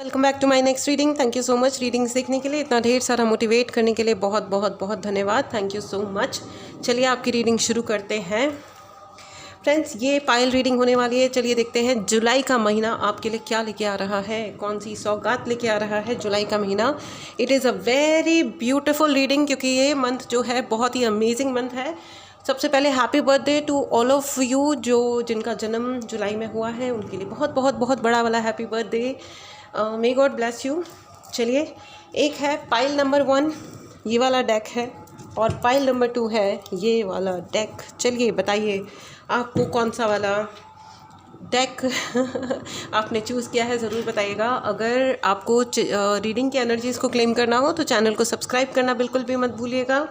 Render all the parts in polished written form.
Welcome back to my next reading. Thank you so much readings देखने के लिए, इतना ढेर सारा मोटिवेट करने के लिए बहुत बहुत बहुत धन्यवाद। Thank you so much. चलिए आपकी रीडिंग शुरू करते हैं फ्रेंड्स। ये पायल रीडिंग होने वाली है। चलिए देखते हैं जुलाई का महीना आपके लिए क्या लेके आ रहा है, कौन सी सौगात लेके आ रहा है जुलाई का महीना। It is a very beautiful reading क्योंकि ये मंथ जो है बहुत ही अमेजिंग मंथ है। सबसे पहले happy birthday to all of you जिनका जन्म जुलाई में हुआ है, उनके लिए बहुत बहुत बहुत बड़ा वाला happy birthday. May God bless you. चलिए, एक है पाइल नंबर 1, ये वाला डेक है, और पाइल नंबर 2 है ये वाला डेक। चलिए बताइए आपको कौन सा वाला डेक आपने चूज़ किया है, ज़रूर बताइएगा। अगर आपको रीडिंग की एनर्जीज़ को क्लेम करना हो तो चैनल को सब्सक्राइब करना बिल्कुल भी मत भूलिएगा,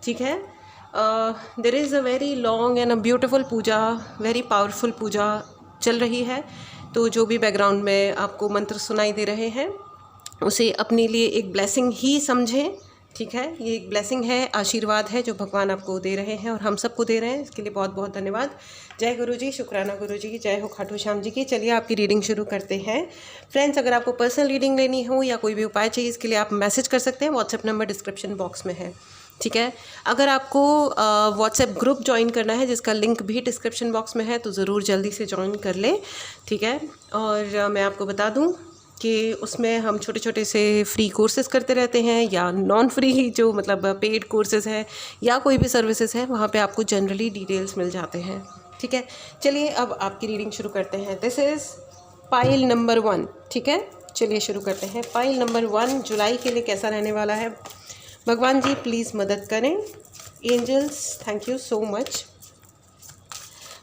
ठीक है। There is a very long and a beautiful puja, very powerful puja चल रही है। तो जो भी बैकग्राउंड में आपको मंत्र सुनाई दे रहे हैं उसे अपने लिए एक ब्लेसिंग ही समझें, ठीक है। ये एक ब्लेसिंग है, आशीर्वाद है जो भगवान आपको दे रहे हैं और हम सबको दे रहे हैं। इसके लिए बहुत बहुत धन्यवाद। जय गुरु जी, शुक्राना गुरु जी, जय हो खाटू श्याम जी की। चलिए आपकी रीडिंग शुरू करते हैं फ्रेंड्स। अगर आपको पर्सनल रीडिंग लेनी हो या कोई भी उपाय चाहिए, इसके लिए आप मैसेज कर सकते हैं। व्हाट्सएप नंबर डिस्क्रिप्शन बॉक्स में है, ठीक है। अगर आपको व्हाट्सएप ग्रुप ज्वाइन करना है जिसका लिंक भी डिस्क्रिप्शन बॉक्स में है तो ज़रूर जल्दी से ज्वाइन कर लें, ठीक है। और मैं आपको बता दूं कि उसमें हम छोटे छोटे से फ्री कोर्सेज़ करते रहते हैं या नॉन फ्री जो मतलब पेड कोर्सेज़ हैं या कोई भी सर्विसेज है, वहाँ पे आपको जनरली डिटेल्स मिल जाते हैं, ठीक है। चलिए अब आपकी रीडिंग शुरू करते हैं। दिस इज़ पाइल नंबर 1, ठीक है। चलिए शुरू करते हैं। पाइल नंबर 1 जुलाई के लिए कैसा रहने वाला है, भगवान जी प्लीज़ मदद करें। Angels thank you so much.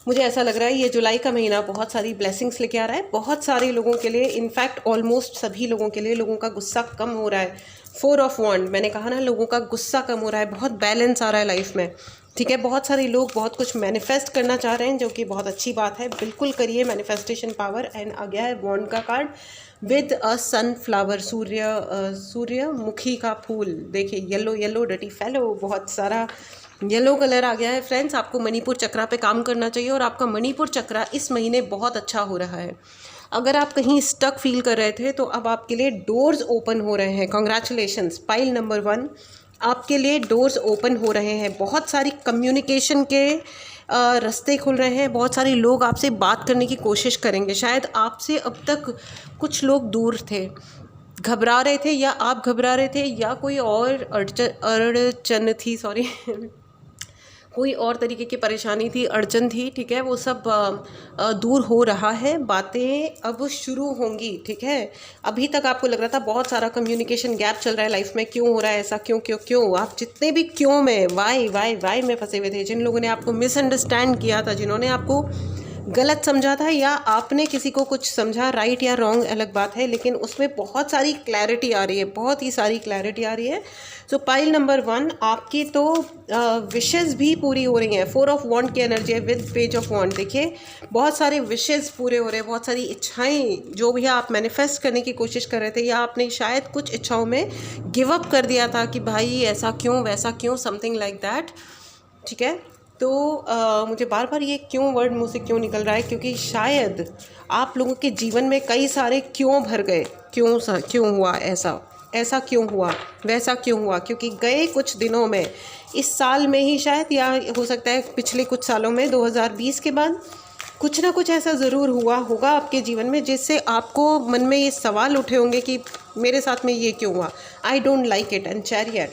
मुझे ऐसा लग रहा है ये जुलाई का महीना बहुत सारी ब्लेसिंग्स लेके आ रहा है बहुत सारे लोगों के लिए। इनफैक्ट ऑलमोस्ट सभी लोगों के लिए लोगों का गुस्सा कम हो रहा है। 4 ऑफ वॉन्ड, मैंने कहा ना, लोगों का गुस्सा कम हो रहा है, बहुत बैलेंस आ रहा है लाइफ में, ठीक है। बहुत सारे लोग बहुत कुछ मैनिफेस्ट करना चाह रहे हैं जो कि बहुत अच्छी बात है, बिल्कुल करिए मैनिफेस्टेशन पावर। एंड आ गया है वॉन्ड का कार्ड विद अ सनफ्लावर, सूर्यमुखी का फूल। देखिए येलो येलो डटी फेलो, बहुत सारा येलो कलर आ गया है फ्रेंड्स। आपको मणिपुर चक्रा पे काम करना चाहिए और आपका मणिपुर चक्रा इस महीने बहुत अच्छा हो रहा है। अगर आप कहीं स्टक फील कर रहे थे तो अब आपके लिए डोर्स ओपन हो रहे हैं। कॉन्ग्रेचुलेशंस पाइल नंबर 1, आपके लिए डोर्स ओपन हो रहे हैं। बहुत सारी कम्युनिकेशन के रास्ते खुल रहे हैं। बहुत सारे लोग आपसे बात करने की कोशिश करेंगे। शायद आपसे अब तक कुछ लोग दूर थे, घबरा रहे थे, या आप घबरा रहे थे, या कोई और अड़चन थी, सॉरी कोई और तरीके की परेशानी थी, अड़चन थी, ठीक है। वो सब दूर हो रहा है। बातें अब शुरू होंगी, ठीक है। अभी तक आपको लग रहा था बहुत सारा कम्युनिकेशन गैप चल रहा है लाइफ में, क्यों हो रहा है ऐसा, क्यों क्यों क्यों। आप जितने भी क्यों में, वाई में फंसे हुए थे, जिन लोगों ने आपको मिसअंडरस्टैंड किया था, जिन्होंने आपको गलत समझा था, या आपने किसी को कुछ समझा, राइट या रॉन्ग अलग बात है, लेकिन उसमें बहुत सारी क्लैरिटी आ रही है, बहुत ही सारी क्लैरिटी आ रही है। सो पाइल नंबर 1, आपकी तो विशेज़ भी पूरी हो रही हैं। 4 ऑफ वॉन्ड की एनर्जी है विद पेज ऑफ वॉन्ड। देखिए बहुत सारे विशेज़ पूरे हो रहे हैं, बहुत सारी इच्छाएं जो भी आप मैनिफेस्ट करने की कोशिश कर रहे थे, या आपने शायद कुछ इच्छाओं में गिव अप कर दिया था कि भाई ऐसा क्यों वैसा क्यों, समथिंग लाइक दैट, ठीक है। तो मुझे बार बार ये क्यों वर्ड मुंह से क्यों निकल रहा है, क्योंकि शायद आप लोगों के जीवन में कई सारे क्यों भर गए। क्यों हुआ ऐसा क्यों हुआ, वैसा क्यों हुआ, क्योंकि गए कुछ दिनों में, इस साल में ही शायद, या हो सकता है पिछले कुछ सालों में, 2020 के बाद कुछ ना कुछ ऐसा ज़रूर हुआ होगा आपके जीवन में जिससे आपको मन में ये सवाल उठे होंगे कि मेरे साथ में ये क्यों हुआ। I don't like it. And chariot,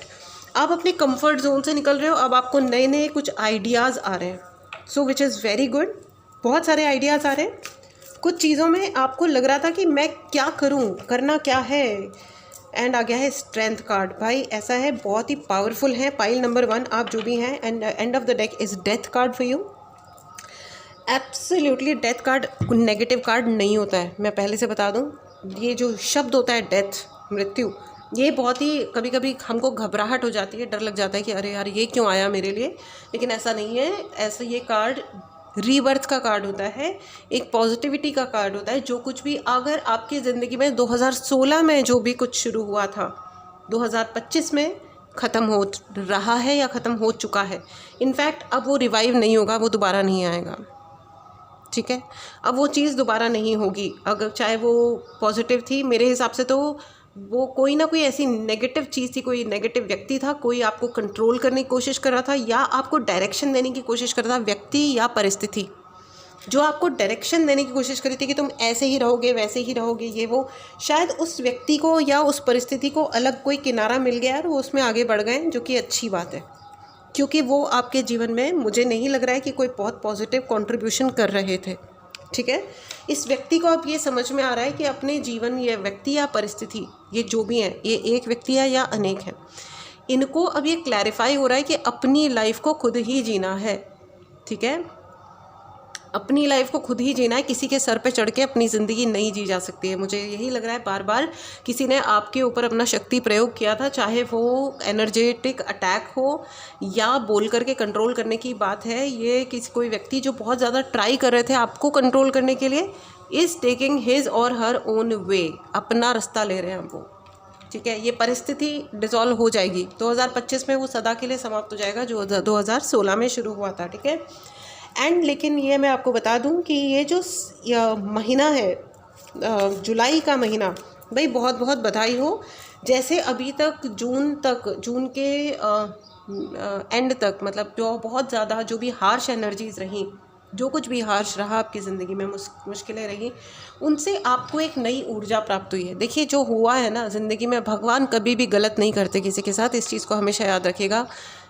आप अपने कंफर्ट जोन से निकल रहे हो, अब आपको नए नए कुछ आइडियाज़ आ रहे हैं, सो विच इज़ वेरी गुड। बहुत सारे आइडियाज़ आ रहे हैं। कुछ चीज़ों में आपको लग रहा था कि मैं क्या करूं, करना क्या है, एंड आ गया है स्ट्रेंथ कार्ड। भाई ऐसा है, बहुत ही पावरफुल है पाइल नंबर 1 आप जो भी हैं। And end of the deck is death card for you. Absolutely death card negative card नहीं होता है, मैं पहले से बता दूं। ये जो शब्द होता है डेथ, मृत्यु, ये बहुत ही कभी कभी हमको घबराहट हो जाती है, डर लग जाता है कि अरे यार ये क्यों आया मेरे लिए, लेकिन ऐसा नहीं है। ऐसा ये कार्ड रीबर्थ का कार्ड होता है, एक पॉजिटिविटी का कार्ड होता है। जो कुछ भी अगर आपकी ज़िंदगी में 2016 में जो भी कुछ शुरू हुआ था, 2025 में ख़त्म हो रहा है या ख़त्म हो चुका है। इनफैक्ट अब वो रिवाइव नहीं होगा, वो दोबारा नहीं आएगा। ठीक है। अब वो चीज़ दोबारा नहीं होगी, अगर चाहे वो पॉजिटिव थी, मेरे हिसाब से तो वो कोई ना कोई ऐसी नेगेटिव चीज़ थी, कोई नेगेटिव व्यक्ति था, कोई आपको कंट्रोल करने की कोशिश कर रहा था या आपको डायरेक्शन देने की कोशिश कर रहा था, व्यक्ति या परिस्थिति जो आपको डायरेक्शन देने की कोशिश करी थी कि तुम ऐसे ही रहोगे, वैसे ही रहोगे, ये वो। शायद उस व्यक्ति को या उस परिस्थिति को अलग कोई किनारा मिल गया और वो उसमें आगे बढ़ गए, जो कि अच्छी बात है, क्योंकि वो आपके जीवन में मुझे नहीं लग रहा है कि कोई बहुत पॉजिटिव कंट्रीब्यूशन कर रहे थे, ठीक है। इस व्यक्ति को अब ये समझ में आ रहा है कि अपने जीवन, ये व्यक्ति या परिस्थिति, ये जो भी है, ये एक व्यक्ति है या अनेक है, इनको अब ये क्लैरिफाई हो रहा है कि अपनी लाइफ को खुद ही जीना है, ठीक है। अपनी लाइफ को खुद ही जीना है, किसी के सर पे चढ़ के अपनी ज़िंदगी नहीं जी जा सकती है। मुझे यही लग रहा है बार बार किसी ने आपके ऊपर अपना शक्ति प्रयोग किया था, चाहे वो एनर्जेटिक अटैक हो या बोल करके कंट्रोल करने की बात है। ये किसी कोई व्यक्ति जो बहुत ज़्यादा ट्राई कर रहे थे आपको कंट्रोल करने के लिए, इज़ टेकिंग हिज और हर ओन वे, अपना रास्ता ले रहे हैं वो, ठीक है। ये परिस्थिति डिसॉल्व हो जाएगी 2025 में, वो सदा के लिए समाप्त हो जाएगा जो 2016 में शुरू हुआ था, ठीक है। एंड लेकिन ये मैं आपको बता दूं कि ये जो महीना है, जुलाई का महीना, भाई बहुत बहुत बधाई हो। जैसे अभी तक जून के एंड तक, मतलब जो बहुत ज़्यादा जो भी हार्श एनर्जीज़ रहीं, जो कुछ भी हार्श रहा आपकी ज़िंदगी में, मुश्किलें रहीं, उनसे आपको एक नई ऊर्जा प्राप्त हुई है। देखिए जो हुआ है ना ज़िंदगी में, भगवान कभी भी गलत नहीं करते किसी के साथ, इस चीज़ को हमेशा याद रखिएगा,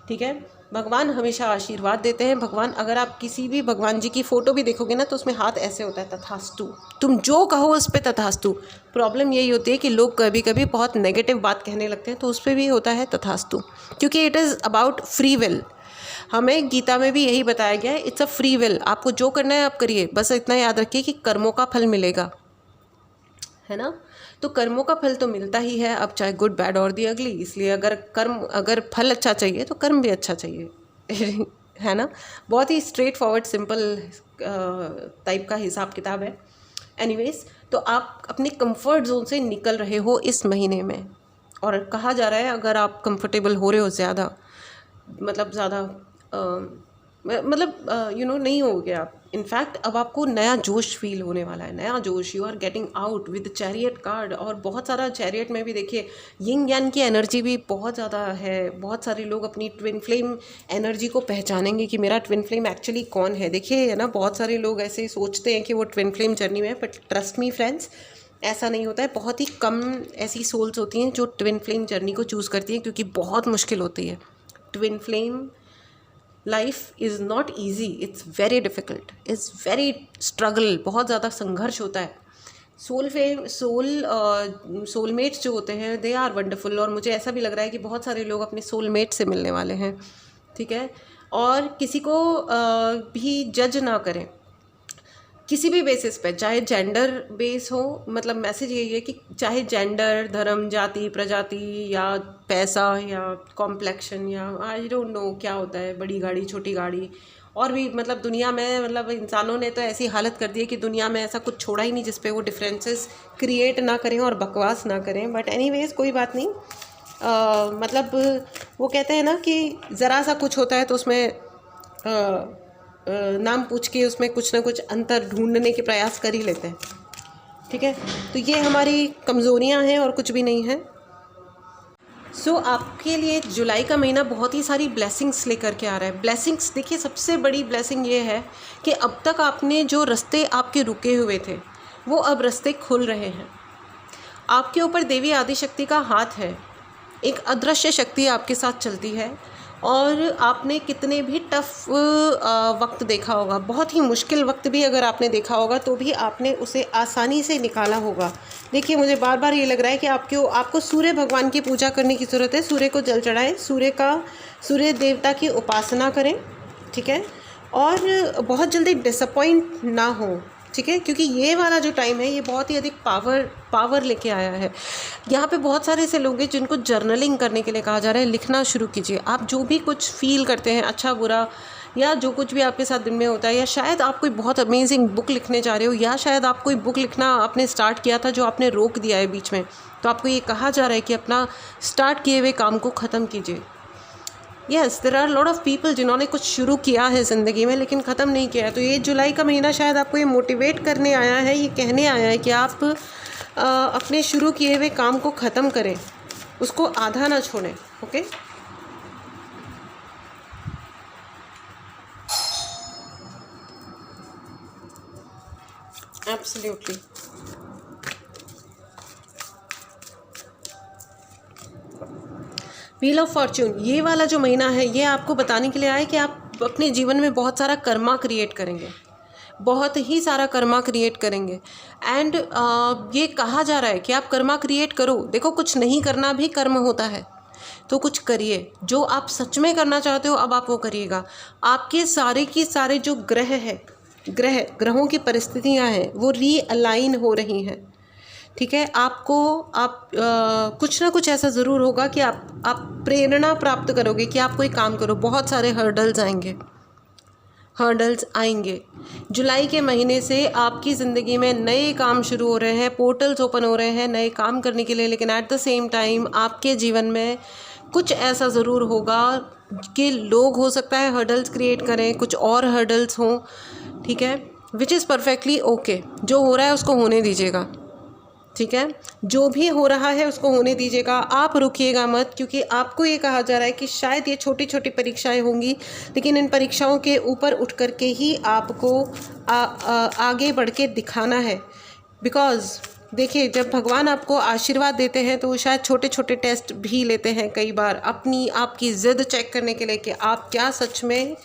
ठीक है। भगवान हमेशा आशीर्वाद देते हैं। भगवान, अगर आप किसी भी भगवान जी की फ़ोटो भी देखोगे ना, तो उसमें हाथ ऐसे होता है, तथास्तु, तुम जो कहो उस पर तथास्तु। प्रॉब्लम यही होती है कि लोग कभी कभी बहुत नेगेटिव बात कहने लगते हैं, तो उस पर भी होता है तथास्तु, क्योंकि it is about free will. हमें गीता में भी यही बताया गया है, इट्स अ फ्री विल। आपको जो करना है आप करिए, बस इतना याद रखिए कि कर्मों का फल मिलेगा, है ना। तो कर्मों का फल तो मिलता ही है, अब चाहे गुड बैड और दी अगली। इसलिए अगर फल अच्छा चाहिए तो कर्म भी अच्छा चाहिए है ना। बहुत ही स्ट्रेट फॉरवर्ड सिंपल टाइप का हिसाब किताब है। एनीवेज, तो आप अपने कंफर्ट जोन से निकल रहे हो इस महीने में, और कहा जा रहा है अगर आप कंफर्टेबल हो रहे हो ज़्यादा, मतलब ज़्यादा नहीं होगे आप। इनफैक्ट अब आपको नया जोश फील होने वाला है, नया जोश। You are getting out with chariot card, और बहुत सारा चैरियट में भी देखिए यिंग यान की एनर्जी भी बहुत ज़्यादा है। बहुत सारे लोग अपनी ट्विन फ्लेम एनर्जी को पहचानेंगे कि मेरा ट्विन फ्लेम एक्चुअली कौन है। देखिए है ना, बहुत सारे लोग ऐसे सोचते हैं कि वो ट्विन फ्लेम जर्नी में है, बट ट्रस्ट मी फ्रेंड्स, ऐसा नहीं होता है। बहुत ही कम ऐसी सोल्स होती हैं जो ट्विन फ्लेम जर्नी को चूज़ करती हैं, क्योंकि बहुत मुश्किल होती है। Twin flame life is not easy, it's very difficult, it's very struggle, बहुत ज़्यादा संघर्ष होता है। सोलमेट्स जो होते हैं, दे आर वंडरफुल, और मुझे ऐसा भी लग रहा है कि बहुत सारे लोग अपने सोलमेट से मिलने वाले हैं, ठीक है। और किसी को भी जज ना करें किसी भी बेसिस पे, चाहे जेंडर बेस हो। मतलब मैसेज यही है कि चाहे जेंडर, धर्म, जाति, प्रजाति, या पैसा, या कॉम्प्लेक्शन, या आई डोंट नो क्या होता है, बड़ी गाड़ी, छोटी गाड़ी, और भी मतलब दुनिया में, मतलब इंसानों ने तो ऐसी हालत कर दी है कि दुनिया में ऐसा कुछ छोड़ा ही नहीं जिस पे वो डिफरेंसेस क्रिएट ना करें और बकवास ना करें। बट एनीवेज कोई बात नहीं। मतलब वो कहते हैं ना कि ज़रा सा कुछ होता है तो उसमें नाम पूछ के उसमें कुछ ना कुछ अंतर ढूंढने के प्रयास कर ही लेते हैं, ठीक है। तो ये हमारी कमज़ोरियां हैं और कुछ भी नहीं है। सो आपके लिए जुलाई का महीना बहुत ही सारी ब्लेसिंग्स लेकर के आ रहा है। ब्लेसिंग्स, देखिए सबसे बड़ी ब्लेसिंग ये है कि अब तक आपने जो रास्ते आपके रुके हुए थे, वो अब रास्ते खुल रहे हैं। आपके ऊपर देवी आदिशक्ति का हाथ है, एक अदृश्य शक्ति आपके साथ चलती है। और आपने कितने भी टफ वक्त देखा होगा, बहुत ही मुश्किल वक्त भी अगर आपने देखा होगा, तो भी आपने उसे आसानी से निकाला होगा। देखिए मुझे बार बार ये लग रहा है कि आपको सूर्य भगवान की पूजा करने की ज़रूरत है। सूर्य को जल चढ़ाएं, सूर्य देवता की उपासना करें, ठीक है। और बहुत जल्दी डिसअपॉइंट ना हो, ठीक है, क्योंकि ये वाला जो टाइम है ये बहुत ही अधिक पावर लेके आया है। यहाँ पे बहुत सारे ऐसे लोग हैं जिनको जर्नलिंग करने के लिए कहा जा रहा है। लिखना शुरू कीजिए। आप जो भी कुछ फील करते हैं, अच्छा बुरा, या जो कुछ भी आपके साथ दिन में होता है, या शायद आप कोई बहुत अमेजिंग बुक लिखने जा रहे हो, या शायद आप कोई बुक लिखना आपने स्टार्ट किया था जो आपने रोक दिया है बीच में, तो आपको ये कहा जा रहा है कि अपना स्टार्ट किए हुए काम को ख़त्म कीजिए। Yes, there are lot of people जिन्होंने कुछ शुरू किया है ज़िंदगी में लेकिन ख़त्म नहीं किया है। तो ये जुलाई का महीना शायद आपको ये मोटिवेट करने आया है, ये कहने आया है कि आप अपने शुरू किए हुए काम को ख़त्म करें, उसको आधा ना छोड़ें। Okay, absolutely. Wheel of Fortune, ये वाला जो महीना है ये आपको बताने के लिए आया है कि आप अपने जीवन में बहुत सारा कर्मा क्रिएट करेंगे, बहुत ही सारा कर्मा क्रिएट करेंगे। एंड ये कहा जा रहा है कि आप कर्मा क्रिएट करो। देखो, कुछ नहीं करना भी कर्म होता है, तो कुछ करिए जो आप सच में करना चाहते हो, अब आप वो करिएगा। आपके सारे की सारे जो ग्रह है, ग्रहों की परिस्थितियां हैं वो रीअलाइन हो रही हैं। ठीक है, आपको कुछ ना कुछ ऐसा ज़रूर होगा कि आप प्रेरणा प्राप्त करोगे कि आप कोई काम करो। बहुत सारे हर्डल्स आएंगे। जुलाई के महीने से आपकी ज़िंदगी में नए काम शुरू हो रहे हैं, पोर्टल्स ओपन हो रहे हैं नए काम करने के लिए। लेकिन एट द सेम टाइम आपके जीवन में कुछ ऐसा ज़रूर होगा कि लोग हो सकता है हर्डल्स क्रिएट करें, कुछ और हर्डल्स हों। ठीक है, विच इज़ परफेक्टली ओके। जो हो रहा है उसको होने दीजिएगा। ठीक है, जो भी हो रहा है उसको होने दीजिएगा, आप रुकिएगा मत, क्योंकि आपको ये कहा जा रहा है कि शायद ये छोटी छोटी परीक्षाएं होंगी, लेकिन इन परीक्षाओं के ऊपर उठ करके ही आपको आगे बढ़ के दिखाना है। बिकॉज़ देखिए, जब भगवान आपको आशीर्वाद देते हैं तो वो शायद छोटे छोटे टेस्ट भी लेते हैं कई बार, आपकी ज़िद चेक करने के लिए कि आप क्या सच में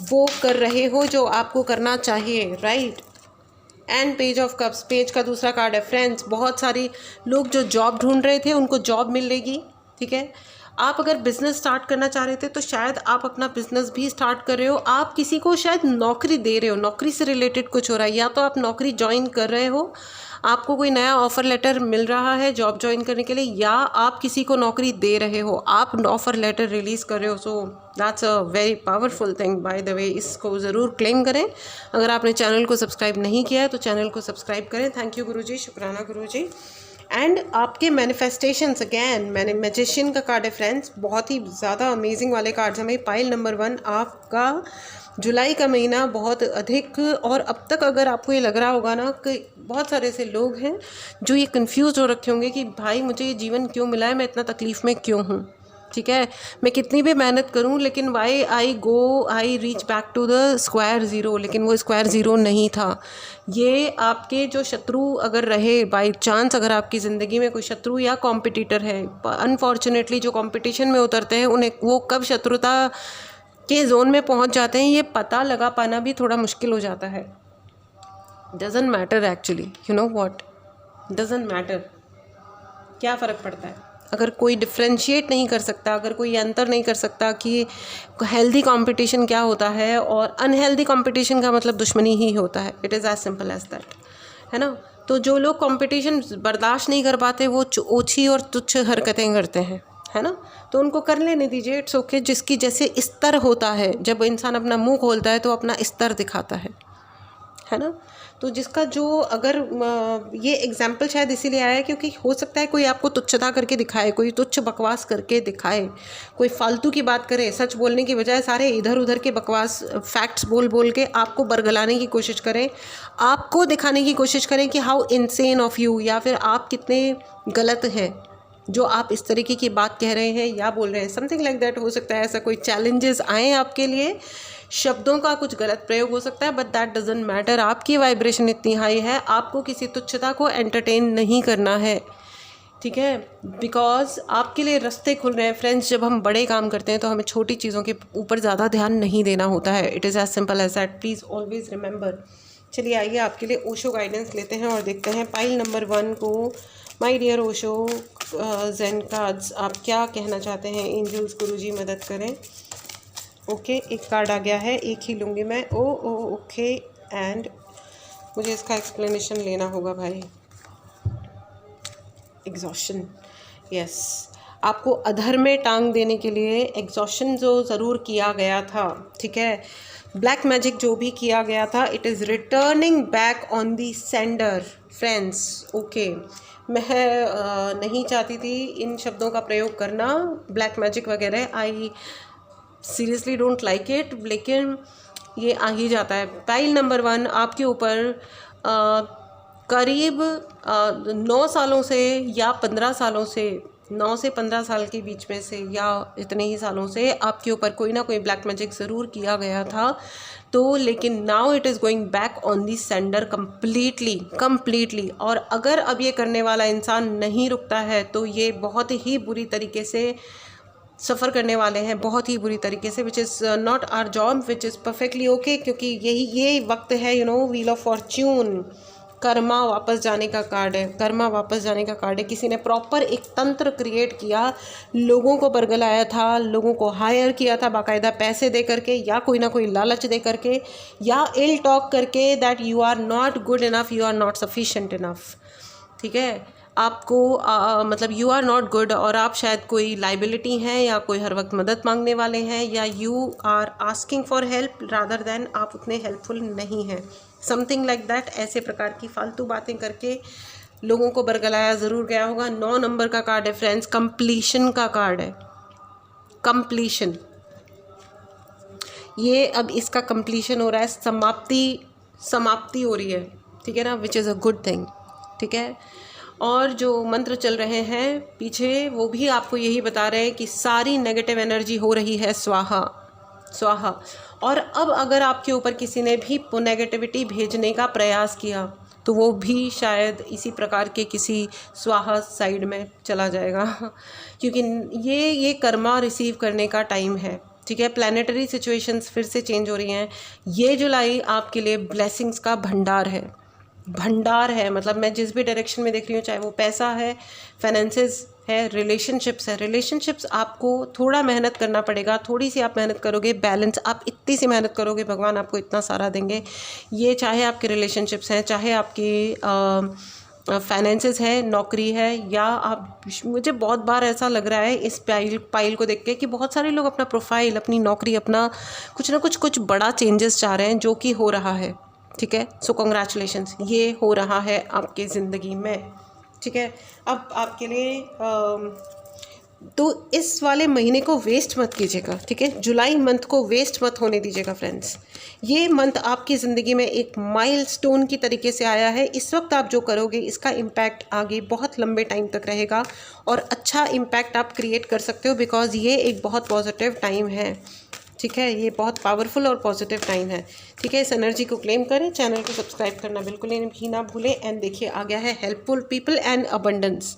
वो कर रहे हो जो आपको करना चाहिए। Right, and page of cups, page का दूसरा कार्ड है। फ्रेंड्स, बहुत सारे लोग जो जॉब ढूंढ रहे थे उनको जॉब मिलेगी। ठीक है, आप अगर बिज़नेस स्टार्ट करना चाह रहे थे तो शायद आप अपना बिज़नेस भी स्टार्ट कर रहे हो। आप किसी को शायद नौकरी दे रहे हो, नौकरी से रिलेटेड कुछ हो रहा है, या तो आप नौकरी ज्वाइन कर रहे हो, आपको कोई नया ऑफ़र लेटर मिल रहा है जॉब ज्वाइन करने के लिए, या आप किसी को नौकरी दे रहे हो, आप ऑफ़र लेटर रिलीज़ कर रहे हो। So that's a very powerful thing by the way, इसको ज़रूर क्लेम करें। अगर आपने चैनल को सब्सक्राइब नहीं किया है तो चैनल को सब्सक्राइब करें। थैंक यू गुरुजी, शुक्राना गुरुजी। एंड आपके मैनिफेस्टेशंस, अगैन मैंने मैजिशियन का कार्ड है फ्रेंड्स, बहुत ही ज़्यादा अमेजिंग वाले कार्ड्स हमें। पाइल नंबर 1, आपका जुलाई का महीना बहुत अधिक, और अब तक अगर आपको ये लग रहा होगा ना कि बहुत सारे ऐसे लोग हैं जो ये कंफ्यूज हो रखे होंगे कि भाई मुझे ये जीवन क्यों मिला है, मैं इतना तकलीफ़ में क्यों हूँ। ठीक है, मैं कितनी भी मेहनत करूं लेकिन why I reach back to the square zero, लेकिन वो स्क्वायर ज़ीरो नहीं था। ये आपके जो शत्रु अगर रहे, बाई चांस अगर आपकी ज़िंदगी में कोई शत्रु या कॉम्पिटिटर है, अनफॉर्चुनेटली जो कंपटीशन में उतरते हैं उन्हें वो कब शत्रुता के जोन में पहुंच जाते हैं ये पता लगा पाना भी थोड़ा मुश्किल हो जाता है। Doesn't matter actually, you know what, doesn't matter, क्या फ़र्क पड़ता है अगर कोई डिफ्रेंशिएट नहीं कर सकता, अगर कोई अंतर नहीं कर सकता कि हेल्दी कंपटीशन क्या होता है और अनहेल्दी कंपटीशन का मतलब दुश्मनी ही होता है। It is as simple as that, है ना। तो जो लोग कंपटीशन बर्दाश्त नहीं कर पाते वो ओछी और तुच्छ हरकतें करते हैं, है ना, तो उनको कर लेने दीजिए, इट्स ओके। जिसकी जैसे स्तर होता है, जब इंसान अपना मुंह खोलता है तो अपना स्तर दिखाता है ना। तो जिसका जो अगर ये एग्जाम्पल शायद इसीलिए आया है क्योंकि हो सकता है कोई आपको तुच्छता करके दिखाए, कोई तुच्छ बकवास करके दिखाए, कोई फालतू की बात करे, सच बोलने की बजाय सारे इधर उधर के बकवास फैक्ट्स बोल के आपको बरगलाने की कोशिश करें, आपको दिखाने की कोशिश करें कि हाउ इनसेन ऑफ यू, या फिर आप कितने गलत हैं जो आप इस तरीके की बात कह रहे हैं या बोल रहे हैं, समथिंग लाइक दैट। हो सकता है ऐसा कोई चैलेंजेस आए आपके लिए, शब्दों का कुछ गलत प्रयोग हो सकता है, बट दैट डजेंट मैटर। आपकी वाइब्रेशन इतनी हाई है, आपको किसी तुच्छता को एंटरटेन नहीं करना है, ठीक है, बिकॉज आपके लिए रास्ते खुल रहे हैं। फ्रेंड्स, जब हम बड़े काम करते हैं तो हमें छोटी चीज़ों के ऊपर ज़्यादा ध्यान नहीं देना होता है। It is as simple as that, please always remember. चलिए आइए आपके लिए ओशो गाइडेंस लेते हैं और देखते हैं पाइल नंबर 1 को, my dear Osho zen cards, आप क्या कहना चाहते हैं। एंजल्स गुरुजी मदद करें। ओके, एक कार्ड आ गया है, एक ही लूँगी मैं। ओके, एंड मुझे इसका एक्सप्लेनेशन लेना होगा भाई। एग्जॉशन, यस, आपको अधर में टांग देने के लिए एग्जॉशन जो ज़रूर किया गया था, ठीक है, ब्लैक मैजिक जो भी किया गया था, it is returning back on the sender. Friends, okay, मैं नहीं चाहती थी इन शब्दों का प्रयोग करना, ब्लैक मैजिक वगैरह। I seriously don't like it, लेकिन ये आ ही जाता है। पाइल नंबर 1 आपके ऊपर करीब 9 सालों से या 15 सालों से, 9 से 15 साल के बीच में से या इतने ही सालों से आपके ऊपर कोई ना कोई ब्लैक मैजिक ज़रूर किया गया था। तो लेकिन now it is going back on the sender completely. और अगर अब ये करने वाला इंसान नहीं रुकता है तो ये बहुत ही बुरी तरीके से सफ़र करने वाले हैं, बहुत ही बुरी तरीके से, which is not our job, which is perfectly okay, क्योंकि ये वक्त है व्हील ऑफ फॉर्च्यून, कर्मा वापस जाने का कार्ड है, कर्मा वापस जाने का कार्ड है। किसी ने प्रॉपर एक तंत्र क्रिएट किया, लोगों को बरगलाया था, लोगों को हायर किया था बाकायदा पैसे दे करके या कोई ना कोई लालच दे करके या इल टॉक करके, that you are not good enough, you are not sufficient enough. ठीक है, आपको मतलब यू आर नॉट गुड, और आप शायद कोई लाइबिलिटी हैं या कोई हर वक्त मदद मांगने वाले हैं, या you are asking for help rather than आप उतने हेल्पफुल नहीं हैं, समथिंग लाइक दैट। ऐसे प्रकार की फालतू बातें करके लोगों को बरगलाया ज़रूर गया होगा। 9 नंबर का कार्ड है फ्रेंड्स, कंप्लीशन का कार्ड है, कंप्लीशन। ये अब इसका कंप्लीशन हो रहा है, समाप्ति हो रही है, ठीक है ना, which is a good thing. ठीक है, और जो मंत्र चल रहे हैं पीछे वो भी आपको यही बता रहे हैं कि सारी नेगेटिव एनर्जी हो रही है स्वाहा स्वाहा। और अब अगर आपके ऊपर किसी ने भी नेगेटिविटी भेजने का प्रयास किया तो वो भी शायद इसी प्रकार के किसी स्वाहा साइड में चला जाएगा, क्योंकि ये कर्मा रिसीव करने का टाइम है। ठीक है, प्लानिटरी सिचुएशंस फिर से चेंज हो रही हैं। ये जुलाई आपके लिए ब्लेसिंग्स का भंडार है, मतलब मैं जिस भी डायरेक्शन में देख रही हूँ, चाहे वो पैसा है, फाइनेंसेस है, रिलेशनशिप्स, आपको थोड़ा मेहनत करना पड़ेगा, थोड़ी सी आप मेहनत करोगे, बैलेंस, आप इतनी सी मेहनत करोगे भगवान आपको इतना सारा देंगे। ये चाहे आपके रिलेशनशिप्स हैं, चाहे आपकी फाइनेंसेस है, नौकरी है, या आप, मुझे बहुत बार ऐसा लग रहा है इस पाइल को देख के कि बहुत सारे लोग अपना प्रोफाइल, अपनी नौकरी, अपना कुछ ना कुछ बड़ा चेंजेस चाह रहे हैं, जो कि हो रहा है। ठीक है, सो कॉन्ग्रेचुलेशंस, ये हो रहा है आपकी ज़िंदगी में। ठीक है, अब आपके लिए तो इस वाले महीने को वेस्ट मत कीजिएगा। ठीक है, जुलाई मंथ को वेस्ट मत होने दीजिएगा फ्रेंड्स। ये मंथ आपकी ज़िंदगी में एक माइलस्टोन की तरीके से आया है। इस वक्त आप जो करोगे इसका इम्पैक्ट आगे बहुत लंबे टाइम तक रहेगा, और अच्छा इम्पैक्ट आप क्रिएट कर सकते हो, बिकॉज़ ये एक बहुत पॉजिटिव टाइम है। ठीक है, ये बहुत पावरफुल और पॉजिटिव टाइम है। ठीक है, इस एनर्जी को क्लेम करें, चैनल को सब्सक्राइब करना बिल्कुल भी ना भूलें। एंड देखिए आ गया है हेल्पफुल पीपल एंड अबंडेंस।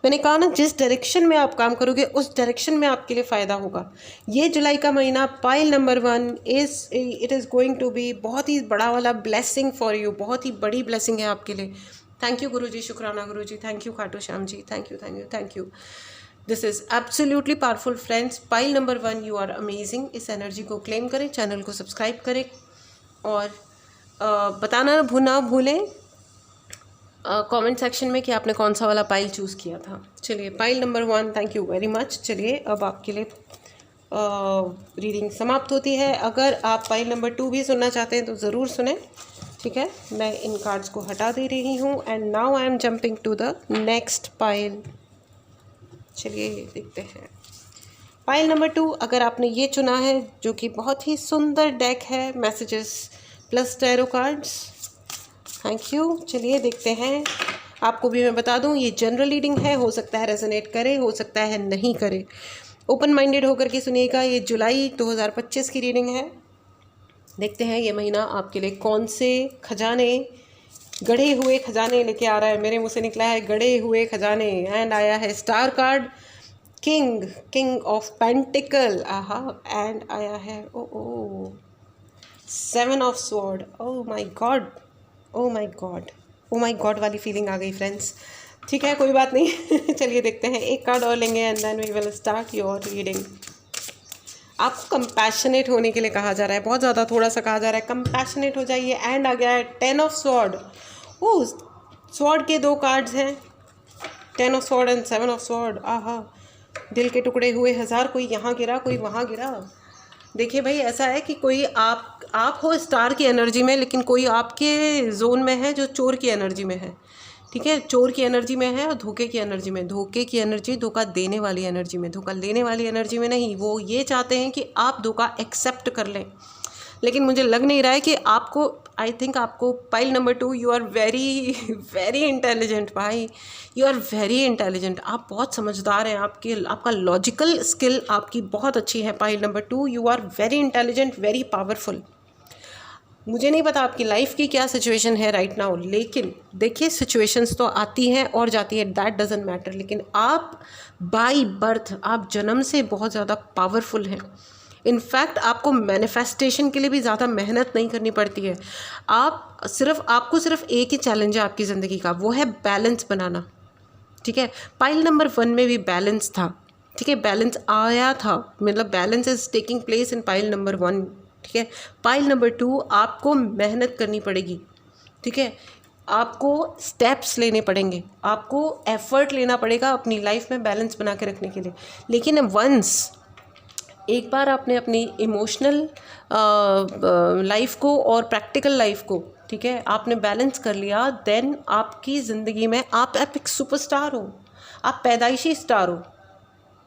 मैंने कहा ना, जिस डायरेक्शन में आप काम करोगे उस डायरेक्शन में आपके लिए फ़ायदा होगा। ये जुलाई का महीना, pile number 1 it is going to be बहुत ही बड़ा वाला ब्लेसिंग फॉर यू, बहुत ही बड़ी ब्लेसिंग है आपके लिए। थैंक यू गुरुजी, शुक्राना Guruji, thank you Khatu Shyam ji, thank you. This is absolutely powerful friends. Pile number 1, you are amazing. इस एनर्जी को क्लेम करें, चैनल को सब्सक्राइब करें, और बताना ना भूलें कमेंट सेक्शन में कि आपने कौन सा वाला पाइल चूज़ किया था। चलिए, pile number 1, thank you very much. चलिए, अब आपके लिए रीडिंग समाप्त होती है। अगर आप पाइल नंबर 2 भी सुनना चाहते हैं तो ज़रूर सुने। ठीक है, मैं इन कार्ड्स को हटा दे रही हूँ, and now I am jumping to the next pile. चलिए देखते हैं पाइल नंबर 2। अगर आपने ये चुना है, जो कि बहुत ही सुंदर डेक है, messages plus tarot cards, thank you. चलिए देखते हैं। आपको भी मैं बता दूं, ये जनरल रीडिंग है, हो सकता है रेजोनेट करे, हो सकता है नहीं करे। ओपन माइंडेड होकर के सुनिएगा। ये जुलाई 2025 की रीडिंग है। देखते हैं ये महीना आपके लिए कौन से खजाने, गढ़े हुए खजाने लेके आ रहा है। मेरे मुंह से निकला है गढ़े हुए खजाने, एंड आया है star card, king of pentacle, आहा, एंड आया है ओ 7 of sword. Oh my God वाली फीलिंग आ गई फ्रेंड्स। ठीक है, कोई बात नहीं। चलिए देखते हैं, एक कार्ड और लेंगे and then we will start your reading. आपको कंपैशनेट होने के लिए कहा जा रहा है, बहुत ज़्यादा, थोड़ा सा कहा जा रहा है कंपैशनेट हो जाइए। एंड आ गया है 10 ऑफ स्वॉर्ड। ओह, स्वॉर्ड के 2 कार्ड्स हैं, 10 of sword and 7 of sword. आहा, दिल के टुकड़े हुए हज़ार, कोई यहाँ गिरा, कोई वहाँ गिरा। देखिए भाई, ऐसा है कि कोई आप हो स्टार की एनर्जी में, लेकिन कोई आपके जोन में है जो चोर की एनर्जी में है। ठीक है, चोर की एनर्जी में है और धोखे की एनर्जी में। धोखे की एनर्जी धोखा देने वाली एनर्जी में, धोखा लेने वाली एनर्जी में नहीं। वो ये चाहते हैं कि आप धोखा एक्सेप्ट कर लें, लेकिन मुझे लग नहीं रहा है कि आपको, आई थिंक आपको pile number 2, you are very very intelligent भाई, यू आर वेरी इंटेलिजेंट। आप बहुत समझदार हैं, आपका लॉजिकल स्किल आपकी बहुत अच्छी है। Pile number 2, you are very intelligent, very powerful. मुझे नहीं पता आपकी लाइफ की क्या सिचुएशन है राइट नाउ, लेकिन देखिए सिचुएशंस तो आती हैं और जाती है, दैट डजंट मैटर, लेकिन आप बाय बर्थ, आप जन्म से बहुत ज़्यादा पावरफुल हैं। इनफैक्ट आपको मैनिफेस्टेशन के लिए भी ज़्यादा मेहनत नहीं करनी पड़ती है। आपको सिर्फ एक ही चैलेंज है आपकी ज़िंदगी का, वो है बैलेंस बनाना। ठीक है, पाइल नंबर 1 में भी बैलेंस था। ठीक है, बैलेंस आया था, मतलब balance is taking place in pile number 1। ठीक है, पाइल नंबर 2 आपको मेहनत करनी पड़ेगी। ठीक है, आपको स्टेप्स लेने पड़ेंगे, आपको एफर्ट लेना पड़ेगा अपनी लाइफ में बैलेंस बना के रखने के लिए। लेकिन वंस एक बार आपने अपनी इमोशनल लाइफ को और प्रैक्टिकल लाइफ को, ठीक है, आपने बैलेंस कर लिया, देन आपकी ज़िंदगी में आप एक सुपरस्टार हो, आप पैदाइशी स्टार हो।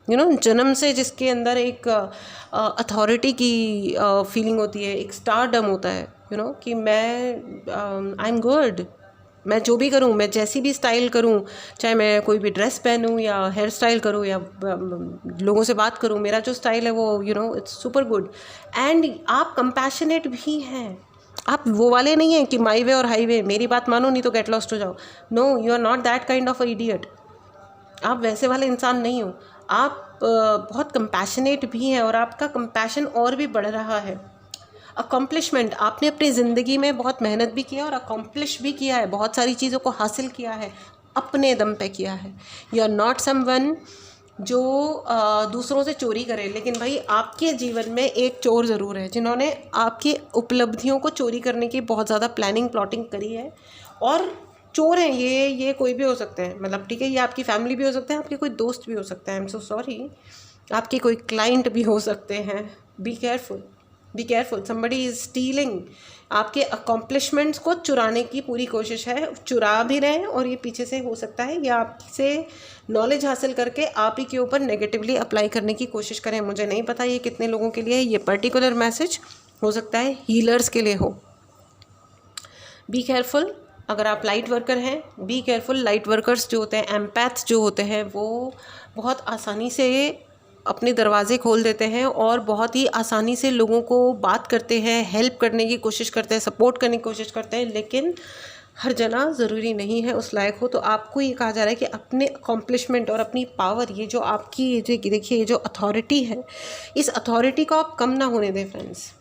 जन्म से जिसके अंदर एक अथॉरिटी की फीलिंग होती है, एक स्टारडम होता है, कि मैं आई एम गुड, मैं जो भी करूं, मैं जैसी भी स्टाइल करूं, चाहे मैं कोई भी ड्रेस पहनूं या हेयर स्टाइल करूं या लोगों से बात करूं, मेरा जो स्टाइल है वो इट्स सुपर गुड। एंड आप कंपैशनेट भी हैं, आप वो वाले नहीं हैं कि माई वे और हाईवे, मेरी बात मानो नहीं तो गेट लॉस्ट हो जाओ। No, you are not that kind of a idiot. आप वैसे वाले इंसान नहीं हो, आप बहुत कंपैशनेट भी हैं और आपका कंपैशन और भी बढ़ रहा है। अकम्पलिशमेंट, आपने अपनी ज़िंदगी में बहुत मेहनत भी किया और अकम्पलिश भी किया है, बहुत सारी चीज़ों को हासिल किया है, अपने दम पे किया है। यू आर नॉट समवन जो दूसरों से चोरी करे, लेकिन भाई आपके जीवन में एक चोर ज़रूर है जिन्होंने आपकी उपलब्धियों को चोरी करने की बहुत ज़्यादा प्लानिंग प्लॉटिंग करी है। और चोर हैं ये कोई भी हो सकते हैं, मतलब ठीक है, ये आपकी फैमिली भी हो सकते हैं, आपके कोई दोस्त भी हो सकते हैं, आई एम सो सॉरी, आपके कोई क्लाइंट भी हो सकते हैं। Be careful, be careful, somebody is stealing. आपके अकॉम्प्लिशमेंट्स को चुराने की पूरी कोशिश है, चुरा भी रहे हैं, और ये पीछे से हो सकता है ये आपसे नॉलेज हासिल करके आप ही के ऊपर नेगेटिवली अप्लाई करने की कोशिश करें। मुझे नहीं पता ये कितने लोगों के लिए ये पर्टिकुलर मैसेज हो सकता है हीलर्स के लिए हो। बी केयरफुल, अगर आप लाइट वर्कर हैं, बी केयरफुल। लाइट वर्कर्स जो होते हैं, एम्पैथ जो होते हैं, वो बहुत आसानी से अपने दरवाजे खोल देते हैं और बहुत ही आसानी से लोगों को बात करते हैं, हेल्प करने की कोशिश करते हैं, सपोर्ट करने की कोशिश करते हैं, लेकिन हर जना ज़रूरी नहीं है उस लायक हो। तो आपको ये कहा जा रहा है कि अपने अकॉम्प्लिशमेंट और अपनी पावर, ये जो आपकी देखिए ये जो अथॉरिटी है, इस अथॉरिटी को आप कम ना होने दें फ्रेंड्स,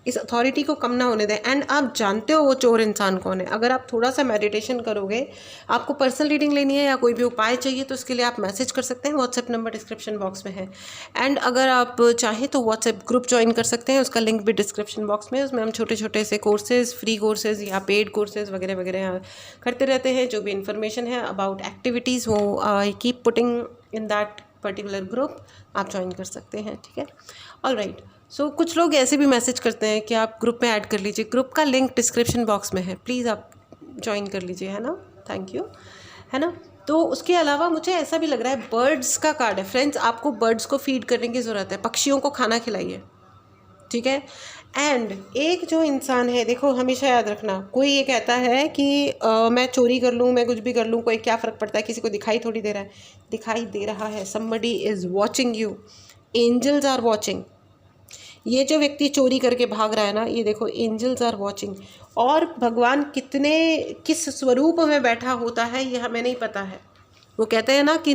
इस अथॉरिटी को कम ना होने दें। एंड आप जानते हो वो चोर इंसान कौन है। अगर आप थोड़ा सा मेडिटेशन करोगे, आपको पर्सनल रीडिंग लेनी है या कोई भी उपाय चाहिए तो इसके लिए आप मैसेज कर सकते हैं, व्हाट्सएप नंबर डिस्क्रिप्शन बॉक्स में है। एंड अगर आप चाहें तो व्हाट्सएप ग्रुप ज्वाइन कर सकते हैं, उसका लिंक भी डिस्क्रिप्शन बॉक्स में। उसमें हम छोटे छोटे से कोर्सेज, फ्री कोर्सेज या पेड कोर्सेज वगैरह वगैरह करते रहते हैं। जो भी इन्फॉर्मेशन है अबाउट एक्टिविटीज़ वो I keep putting in that particular group, आप ज्वाइन कर सकते हैं। ठीक है, ऑल राइट। सो कुछ लोग ऐसे भी मैसेज करते हैं कि आप ग्रुप में ऐड कर लीजिए, ग्रुप का लिंक डिस्क्रिप्शन बॉक्स में है, प्लीज़ आप ज्वाइन कर लीजिए, है ना, थैंक यू, है ना। तो उसके अलावा मुझे ऐसा भी लग रहा है बर्ड्स का कार्ड है फ्रेंड्स, आपको बर्ड्स को फीड करने की ज़रूरत है, पक्षियों को खाना खिलाइए, ठीक है। एंड एक जो इंसान है, देखो हमेशा याद रखना, कोई ये कहता है कि मैं चोरी कर लूँ, मैं कुछ भी कर लूँ, कोई क्या फ़र्क पड़ता है, किसी को दिखाई थोड़ी दे रहा है, दिखाई दे रहा है। Somebody is watching you, angels are watching. ये जो व्यक्ति चोरी करके भाग रहा है ना, ये देखो एंजल्स आर वॉचिंग। और भगवान किस स्वरूप में बैठा होता है ये हमें नहीं पता है। वो कहते हैं ना कि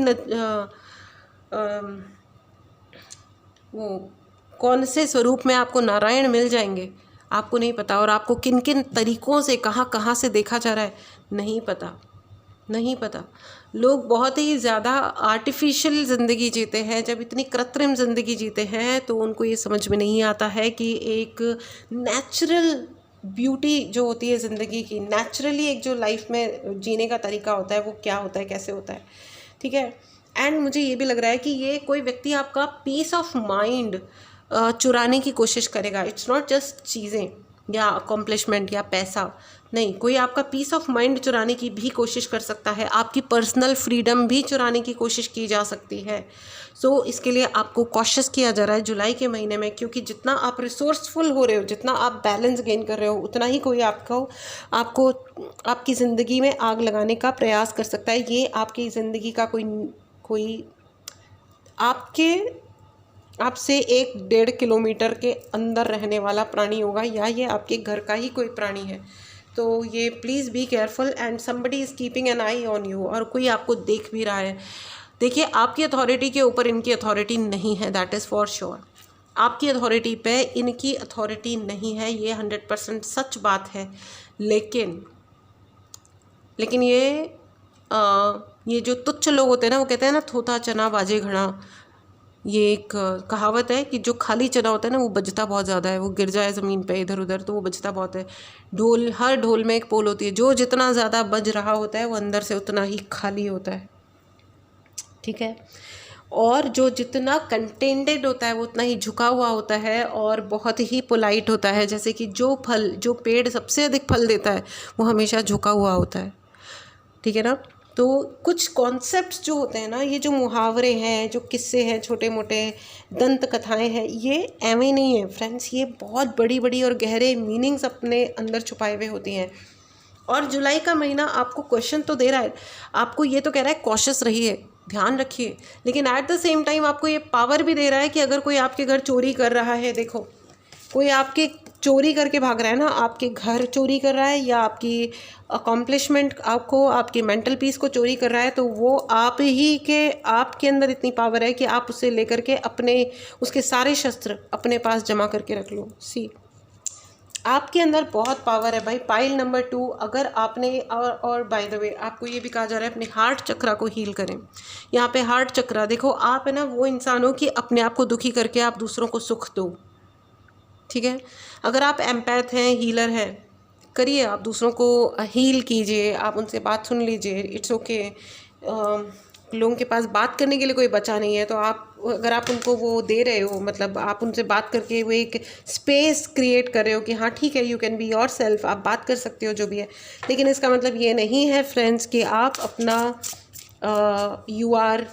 वो कौन से स्वरूप में आपको नारायण मिल जाएंगे, आपको नहीं पता। और आपको किन किन तरीक़ों से कहाँ से देखा जा रहा है, नहीं पता, नहीं पता। लोग बहुत ही ज़्यादा आर्टिफिशियल ज़िंदगी जीते हैं। जब इतनी कृत्रिम ज़िंदगी जीते हैं तो उनको ये समझ में नहीं आता है कि एक नेचुरल ब्यूटी जो होती है ज़िंदगी की, नेचुरली एक जो लाइफ में जीने का तरीका होता है वो क्या होता है, कैसे होता है, ठीक है। एंड मुझे ये भी लग रहा है कि ये कोई व्यक्ति आपका पीस ऑफ माइंड चुराने की कोशिश करेगा। इट्स नॉट जस्ट चीज़ें या अकॉम्प्लिशमेंट या पैसा, नहीं, कोई आपका पीस ऑफ माइंड चुराने की भी कोशिश कर सकता है, आपकी पर्सनल फ्रीडम भी चुराने की कोशिश की जा सकती है। सो इसके लिए आपको कॉशियस किया जा रहा है जुलाई के महीने में, क्योंकि जितना आप रिसोर्सफुल हो रहे हो, जितना आप बैलेंस गेन कर रहे हो, उतना ही कोई आपको आपकी ज़िंदगी में आग लगाने का प्रयास कर सकता है। ये आपकी ज़िंदगी का कोई आपसे 1-1.5 किलोमीटर के अंदर रहने वाला प्राणी होगा, या ये आपके घर का ही कोई प्राणी है। तो ये please be careful and somebody is keeping an I on you, और कोई आपको देख भी रहा है। देखिए, आपकी अथॉरिटी के ऊपर इनकी अथॉरिटी नहीं है, दैट इज़ फॉर श्योर। आपकी अथॉरिटी पे इनकी अथॉरिटी नहीं है, ये 100% सच बात है। लेकिन ये जो तुच्छ लोग होते हैं ना, वो कहते हैं ना, थोथा चना बाजे घड़ा। ये एक कहावत है कि जो खाली चना होता है ना, वो बजता बहुत ज़्यादा है, वो गिर जाए ज़मीन पे इधर उधर तो वो बजता बहुत है। हर ढोल में एक पोल होती है, जो जितना ज़्यादा बज रहा होता है वो अंदर से उतना ही खाली होता है, ठीक है। और जो जितना कंटेंटेड होता है वो उतना ही झुका हुआ होता है और बहुत ही पोलाइट होता है। जैसे कि जो पेड़ सबसे अधिक फल देता है वो हमेशा झुका हुआ होता है, ठीक है ना। तो कुछ कॉन्सेप्ट्स जो होते हैं ना, ये जो मुहावरे हैं, जो किस्से हैं, छोटे मोटे दंत कथाएं हैं, ये एवं नहीं है फ्रेंड्स, ये बहुत बड़ी बड़ी और गहरे मीनिंग्स अपने अंदर छुपाए हुए होती हैं। और जुलाई का महीना आपको क्वेश्चन तो दे रहा है, आपको ये तो कह रहा है कॉशियस रहिए, ध्यान रखिए, लेकिन एट द सेम टाइम आपको ये पावर भी दे रहा है कि अगर कोई आपके घर चोरी कर रहा है, देखो कोई आपके चोरी करके भाग रहा है ना, आपके घर चोरी कर रहा है या आपकी अकॉम्प्लिशमेंट आपकी मेंटल पीस को चोरी कर रहा है, तो वो आपके अंदर इतनी पावर है कि आप उसे लेकर के उसके सारे शस्त्र अपने पास जमा करके रख लो। सी, आपके अंदर बहुत पावर है भाई। पाइल नंबर 2, अगर आपने और बाय द वे आपको ये भी कहा जा रहा है अपने हार्ट चक्रा को हील करें। यहाँ पे हार्ट चक्रा देखो, आप है ना वो इंसान हो कि अपने आप को दुखी करके आप दूसरों को सुख दो, ठीक है। अगर आप एम्पैथ हैं, हीलर हैं, करिए, आप दूसरों को हील कीजिए, आप उनसे बात सुन लीजिए, इट्स ओके। लोगों के पास बात करने के लिए कोई बचा नहीं है, तो अगर आप उनको वो दे रहे हो, मतलब आप उनसे बात करके वो एक स्पेस क्रिएट कर रहे हो कि हाँ ठीक है, you can be your self, आप बात कर सकते हो जो भी है। लेकिन इसका मतलब ये नहीं है फ्रेंड्स कि आप अपना you are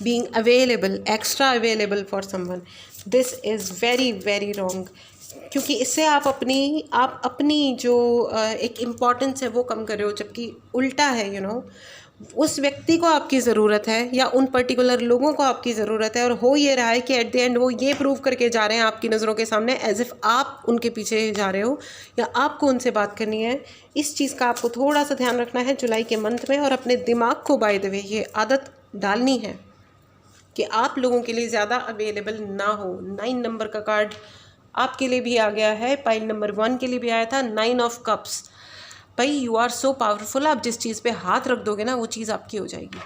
being available, extra available for someone. This is very very wrong, क्योंकि इससे आप अपनी जो एक इम्पॉर्टेंस है वो कम कर रहे हो, जबकि उल्टा है, यू नो, उस व्यक्ति को आपकी ज़रूरत है या उन पर्टिकुलर लोगों को आपकी ज़रूरत है, और हो ये रहा है कि एट द एंड वो ये प्रूव करके जा रहे हैं आपकी नज़रों के सामने एज इफ़ आप उनके पीछे जा रहे हो या आपको उनसे बात करनी है। इस चीज़ का आपको थोड़ा सा ध्यान रखना है जुलाई के मंथ में, और अपने दिमाग को बाय द वे ये आदत डालनी है कि आप लोगों के लिए ज़्यादा अवेलेबल ना हो। 9 नंबर का कार्ड आपके लिए भी आ गया है, पाइल नंबर 1 के लिए भी आया था, 9 ऑफ कप्स। भाई यू आर सो पावरफुल, आप जिस चीज़ पे हाथ रख दोगे ना वो चीज़ आपकी हो जाएगी,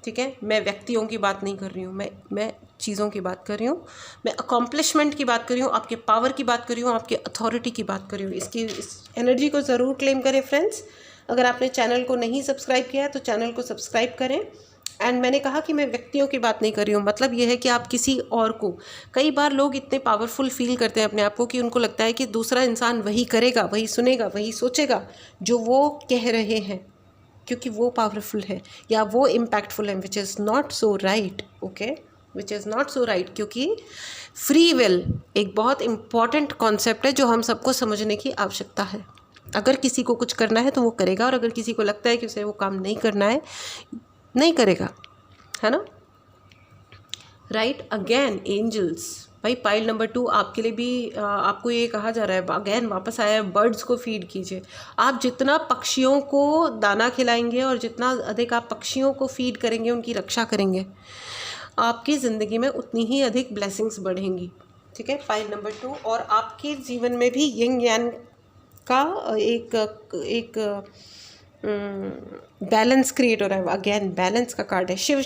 ठीक है। मैं व्यक्तियों की बात नहीं कर रही हूँ, मैं चीज़ों की बात कर रही हूँ, मैं अकॉम्प्लिशमेंट की बात कर रही हूँ, आपके पावर की बात कर रही हूँ, आपके अथॉरिटी की बात कर रही हूँ। इस एनर्जी को ज़रूर क्लेम करें फ्रेंड्स। अगर आपने चैनल को नहीं सब्सक्राइब किया है तो चैनल को सब्सक्राइब करें। एंड मैंने कहा कि मैं व्यक्तियों की बात नहीं कर रही हूँ, मतलब ये है कि आप किसी और को, कई बार लोग इतने पावरफुल फील करते हैं अपने आप को कि उनको लगता है कि दूसरा इंसान वही करेगा, वही सुनेगा, वही सोचेगा जो वो कह रहे हैं, क्योंकि वो पावरफुल है या वो इम्पैक्टफुल है, विच is not so right, okay, which is not so right. क्योंकि फ्री विल एक बहुत इम्पॉर्टेंट कॉन्सेप्ट है जो हम सबको समझने की आवश्यकता है। अगर किसी को कुछ करना है तो वो करेगा, और अगर किसी को लगता है कि उसे वो काम नहीं करना है, नहीं करेगा, है ना, राइट। अगेन एंजल्स, भाई पाइल नंबर 2 आपके लिए भी आपको ये कहा जा रहा है, अगेन वापस आया है, बर्ड्स को फीड कीजिए। आप जितना पक्षियों को दाना खिलाएंगे और जितना अधिक आप पक्षियों को फीड करेंगे, उनकी रक्षा करेंगे, आपकी ज़िंदगी में उतनी ही अधिक ब्लेसिंग्स बढ़ेंगी, ठीक है। पाइल नंबर 2, और आपके जीवन में भी यिंग यांग का एक बैलेंस क्रिएट हो रहा है। अगेन बैलेंस का कार्ड है। शिव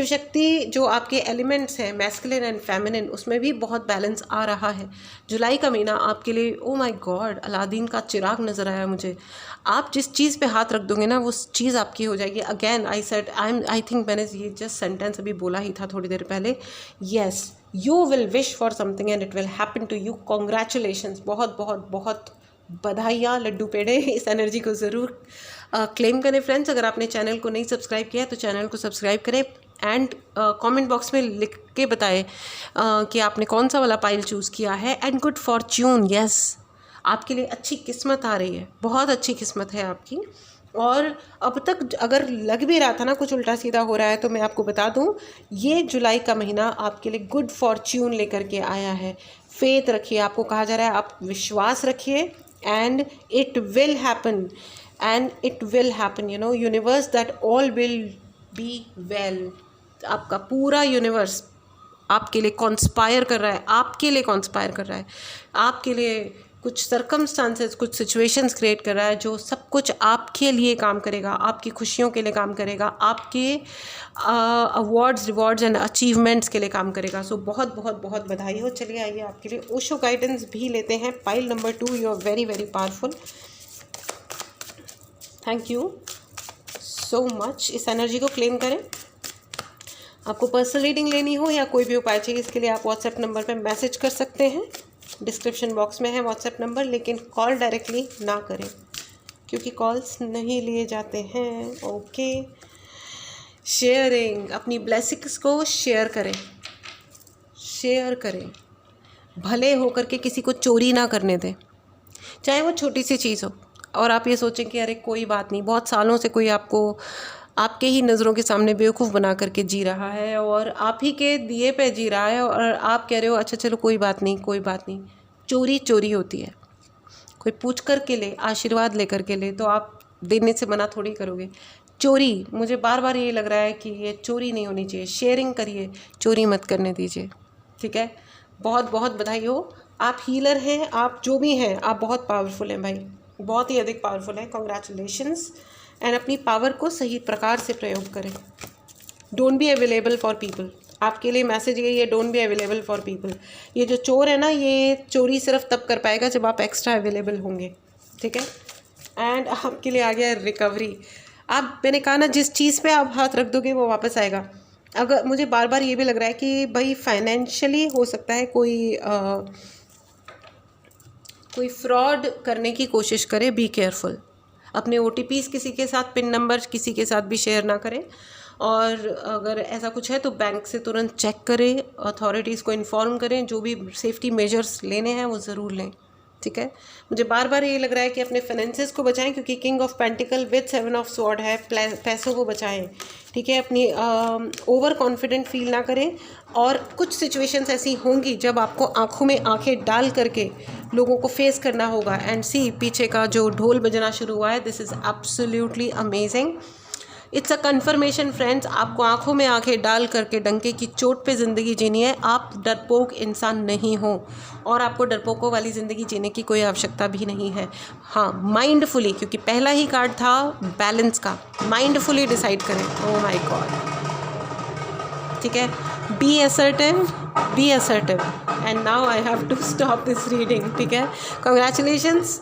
शक्ति जो आपके एलिमेंट्स हैं, मैस्कुलिन एंड फेमिनिन, उसमें भी बहुत बैलेंस आ रहा है। जुलाई का महीना आपके लिए, ओ माय गॉड, अलादीन का चिराग नज़र आया मुझे। आप जिस चीज़ पे हाथ रख दोगे ना वो चीज़ आपकी हो जाएगी। अगेन आई थिंक मैंने ये जस्ट सेंटेंस अभी बोला ही था थोड़ी देर पहले। Yes, you will wish for something and it will happen to you. Congratulations, बहुत बहुत बहुत बधाइयाँ, लड्डू पेड़े। इस एनर्जी को ज़रूर क्लेम करें फ्रेंड्स। अगर आपने चैनल को नहीं सब्सक्राइब किया है तो चैनल को सब्सक्राइब करें एंड कमेंट बॉक्स में लिख के बताएं कि आपने कौन सा वाला पाइल चूज़ किया है। एंड गुड फॉर्च्यून, यस, आपके लिए अच्छी किस्मत आ रही है, बहुत अच्छी किस्मत है आपकी। और अब तक अगर लग भी रहा था ना कुछ उल्टा सीधा हो रहा है, तो मैं आपको बता दूं, ये जुलाई का महीना आपके लिए गुड फॉर्च्यून लेकर के आया है। फेथ रखिए, आपको कहा जा रहा है आप विश्वास रखिए and it will happen, and it will happen, you know, universe that all will be well. आपका पूरा यूनिवर्स आपके लिए कॉन्स्पायर कर रहा है, आपके लिए कॉन्स्पायर कर रहा है, आपके लिए कुछ सर्कमस्टांसेस, कुछ सिचुएशंस क्रिएट कर रहा है जो सब कुछ आपके लिए काम करेगा, आपकी खुशियों के लिए काम करेगा, आपके अवार्ड्स, रिवॉर्ड्स एंड अचीवमेंट्स के लिए काम करेगा। सो बहुत बहुत बहुत बधाई हो। चलिए आइए आपके लिए ओशो गाइडेंस भी लेते हैं। Pile number 2, you are very very powerful. Thank you so much. इस एनर्जी को क्लेम करें। आपको पर्सनल रीडिंग लेनी हो या कोई भी उपाय चाहिए, इसके लिए आप व्हाट्सएप नंबर पे मैसेज कर सकते हैं। डिस्क्रिप्शन बॉक्स में है व्हाट्सएप नंबर, लेकिन कॉल डायरेक्टली ना करें क्योंकि कॉल्स नहीं लिए जाते हैं। ओके, शेयरिंग, अपनी ब्लेसिंग्स को शेयर करें, शेयर करें, भले होकर के किसी को चोरी ना करने दें, चाहे वो छोटी सी चीज़ हो। और आप ये सोचें कि अरे कोई बात नहीं, बहुत सालों से कोई आपको आपके ही नज़रों के सामने बेवकूफ़ बना करके जी रहा है और आप ही के दिए पे जी रहा है, और आप कह रहे हो अच्छा चलो कोई बात नहीं, कोई बात नहीं। चोरी चोरी होती है। कोई पूछ कर के ले, आशीर्वाद लेकर के ले, तो आप देने से मना थोड़ी करोगे। चोरी, मुझे बार बार ये लग रहा है कि ये चोरी नहीं होनी चाहिए। शेयरिंग करिए, चोरी मत करने दीजिए, ठीक है। बहुत बहुत बधाई हो। आप हीलर हैं, आप जो भी हैं, आप बहुत पावरफुल हैं भाई, बहुत ही अधिक पावरफुल हैं। कॉन्ग्रेचुलेशंस। एंड अपनी पावर को सही प्रकार से प्रयोग करें। Don't be available for people. आपके लिए मैसेज यही है, don't be available for people. ये जो चोर है ना, ये चोरी सिर्फ तब कर पाएगा जब आप एक्स्ट्रा अवेलेबल होंगे, ठीक है। एंड आपके लिए आ गया रिकवरी। आप, मैंने कहा ना, जिस चीज़ पे आप हाथ रख दोगे वो वापस आएगा। अगर मुझे बार बार ये भी लग रहा है कि भाई फाइनेंशियली हो सकता है कोई फ्रॉड करने की कोशिश करे, बी केयरफुल। अपने OTPs किसी के साथ, पिन नंबर किसी के साथ भी शेयर ना करें। और अगर ऐसा कुछ है तो बैंक से तुरंत चेक करें, अथॉरिटीज़ को इन्फॉर्म करें, जो भी सेफ्टी मेजर्स लेने हैं वो ज़रूर लें, ठीक है। मुझे बार बार ये लग रहा है कि अपने फाइनेंसेस को बचाएं, क्योंकि king of pentacle with 7 of sword है। पैसों को बचाएं, ठीक है। अपनी ओवर कॉन्फिडेंट फील ना करें। और कुछ सिचुएशंस ऐसी होंगी जब आपको आंखों में आंखें डाल करके लोगों को फेस करना होगा। एंड सी, पीछे का जो ढोल बजना शुरू हुआ है, this is absolutely amazing. It's a conformation friends. आपको आंखों में आंखें डाल करके डंके की चोट पे ज़िंदगी जीनी है। आप डरपोक इंसान नहीं हो और आपको डरपोकों वाली ज़िंदगी जीने की कोई आवश्यकता भी नहीं है। हाँ, माइंडफुली, क्योंकि पहला ही कार्ड था बैलेंस का, माइंडफुली डिसाइड करें। ओह माय गॉड, ठीक है। Be assertive, be assertive. And now I have to stop this reading, ठीक है। कॉन्ग्रेचुलेशंस।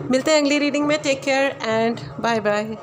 मिलते हैं अगली रीडिंग में। Take care and bye bye.